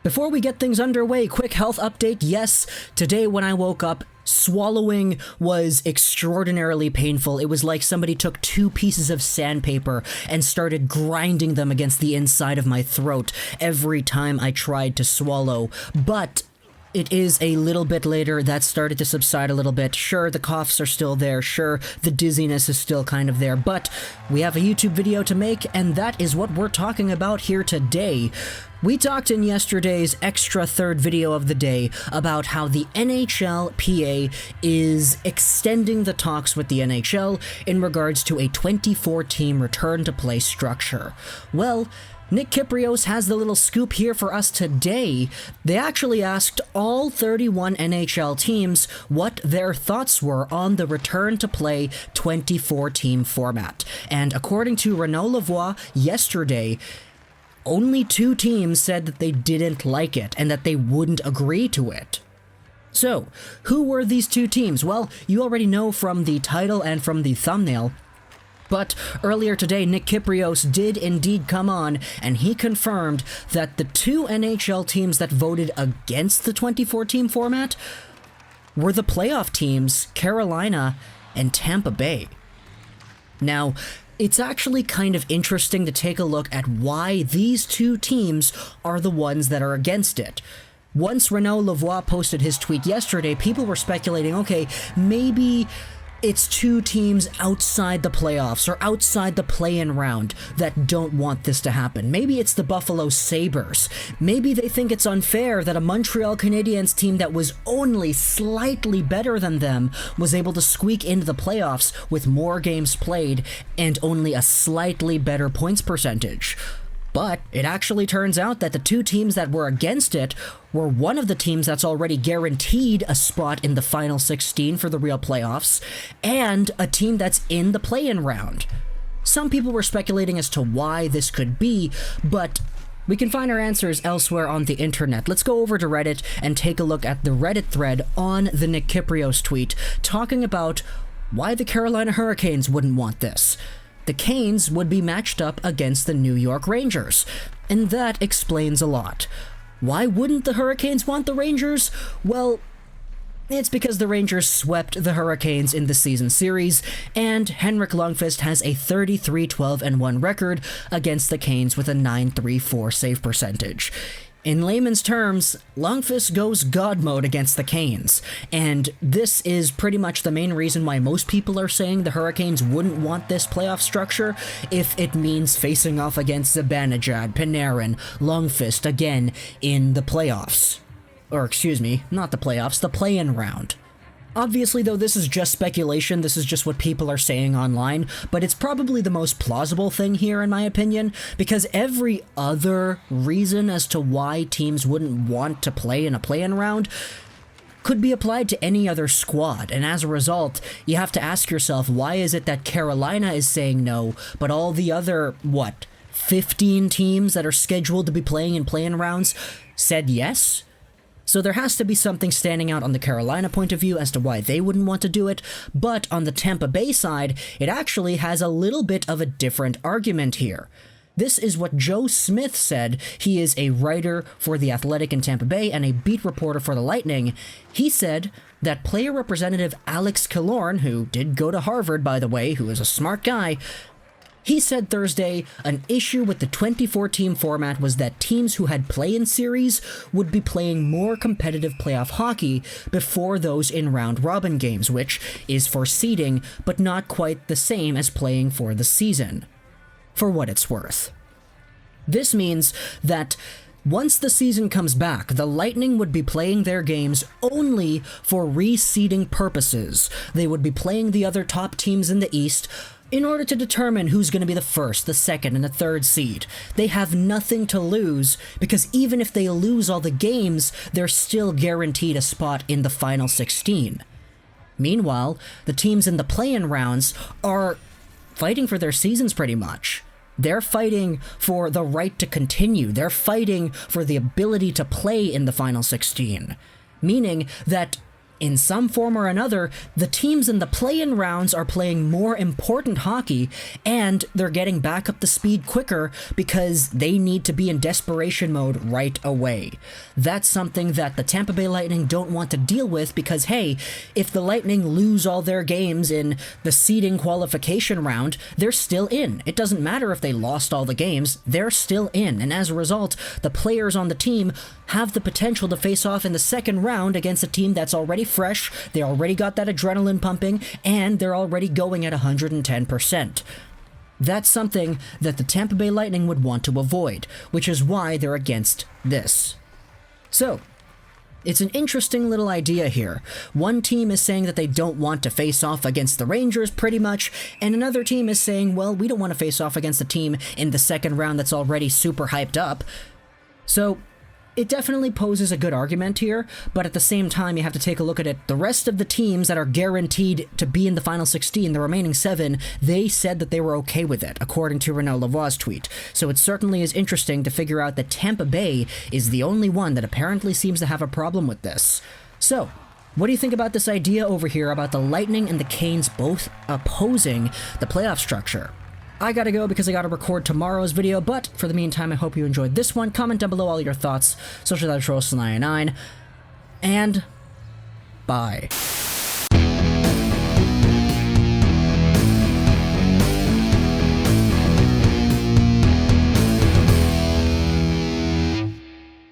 Before we get things underway, quick health update. Yes, today when I woke up, swallowing was extraordinarily painful. It was like somebody took 2 pieces of sandpaper and started grinding them against the inside of my throat every time I tried to swallow. But it is a little bit later. That started to subside a little bit. Sure, the coughs are still there. Sure, the dizziness is still kind of there. But we have a YouTube video to make, and that is what we're talking about here today. We talked in yesterday's extra third video of the day about how the NHLPA is extending the talks with the NHL in regards to a 24-team return-to-play structure. Well, Nick Kypreos has the little scoop here for us today. They actually asked all 31 NHL teams what their thoughts were on the return-to-play 24-team format. And according to Renaud Lavoie yesterday, only 2 teams said that they didn't like it and that they wouldn't agree to it. So, who were these 2 teams? Well, you already know from the title and from the thumbnail. But earlier today, Nick Kypreos did indeed come on, and he confirmed that the 2 NHL teams that voted against the 24-team format were the playoff teams, Carolina and Tampa Bay. Now, it's actually kind of interesting to take a look at why these 2 teams are the ones that are against it. Once Renaud Lavoie posted his tweet yesterday, people were speculating, okay, maybe it's 2 teams outside the playoffs or outside the play-in round that don't want this to happen. Maybe it's the Buffalo Sabres. Maybe they think it's unfair that a Montreal Canadiens team that was only slightly better than them was able to squeak into the playoffs with more games played and only a slightly better points percentage. But it actually turns out that the 2 teams that were against it were one of the teams that's already guaranteed a spot in the final 16 for the real playoffs, and a team that's in the play-in round. Some people were speculating as to why this could be, but we can find our answers elsewhere on the internet. Let's go over to Reddit and take a look at the Reddit thread on the Nick Kypreos tweet, talking about why the Carolina Hurricanes wouldn't want this. The Canes would be matched up against the New York Rangers, and that explains a lot. Why wouldn't the Hurricanes want the Rangers? Well, it's because the Rangers swept the Hurricanes in the season series, and Henrik Lundqvist has a 33-12-1 record against the Canes with a .934 save percentage. In layman's terms, Lundqvist goes God mode against the Canes, and this is pretty much the main reason why most people are saying the Hurricanes wouldn't want this playoff structure if it means facing off against Zibanejad, Panarin, Lundqvist again in the playoffs. Or excuse me, not the playoffs, the play-in round. Obviously, though, this is just speculation, this is just what people are saying online, but it's probably the most plausible thing here, in my opinion, because every other reason as to why teams wouldn't want to play in a play-in round could be applied to any other squad, and as a result, you have to ask yourself, why is it that Carolina is saying no, but all the other, 15 teams that are scheduled to be playing in play-in rounds said yes? So there has to be something standing out on the Carolina point of view as to why they wouldn't want to do it, but on the Tampa Bay side, it actually has a little bit of a different argument here. This is what Joe Smith said. He is a writer for The Athletic in Tampa Bay and a beat reporter for the Lightning. He said that player representative Alex Killorn, who did go to Harvard, by the way, who is a smart guy, he said Thursday an issue with the 24-team format was that teams who had play-in series would be playing more competitive playoff hockey before those in round-robin games, which is for seeding, but not quite the same as playing for the season. For what it's worth. This means that once the season comes back, the Lightning would be playing their games only for reseeding purposes. They would be playing the other top teams in the East in order to determine who's going to be the first, the second, and the third seed. They have nothing to lose, because even if they lose all the games, they're still guaranteed a spot in the final 16. Meanwhile, the teams in the play-in rounds are fighting for their seasons pretty much. They're fighting for the right to continue. They're fighting for the ability to play in the final 16. Meaning that in some form or another, the teams in the play-in rounds are playing more important hockey, and they're getting back up to speed quicker because they need to be in desperation mode right away. That's something that the Tampa Bay Lightning don't want to deal with because, hey, if the Lightning lose all their games in the seeding qualification round, they're still in. It doesn't matter if they lost all the games, they're still in, and as a result, the players on the team have the potential to face off in the second round against a team that's already fresh, they already got that adrenaline pumping, and they're already going at 110%. That's something that the Tampa Bay Lightning would want to avoid, which is why they're against this. So, it's an interesting little idea here. One team is saying that they don't want to face off against the Rangers pretty much, and another team is saying, well, we don't want to face off against a team in the second round that's already super hyped up. So, it definitely poses a good argument here, but at the same time, you have to take a look at it. The rest of the teams that are guaranteed to be in the final 16, the remaining 7, they said that they were okay with it, according to Renaud Lavoie's tweet. So it certainly is interesting to figure out that Tampa Bay is the only one that apparently seems to have a problem with this. So, what do you think about this idea over here about the Lightning and the Canes both opposing the playoff structure? I gotta go because I gotta record tomorrow's video, but for the meantime, I hope you enjoyed this one. Comment down below all your thoughts. Social Troll 99, and bye.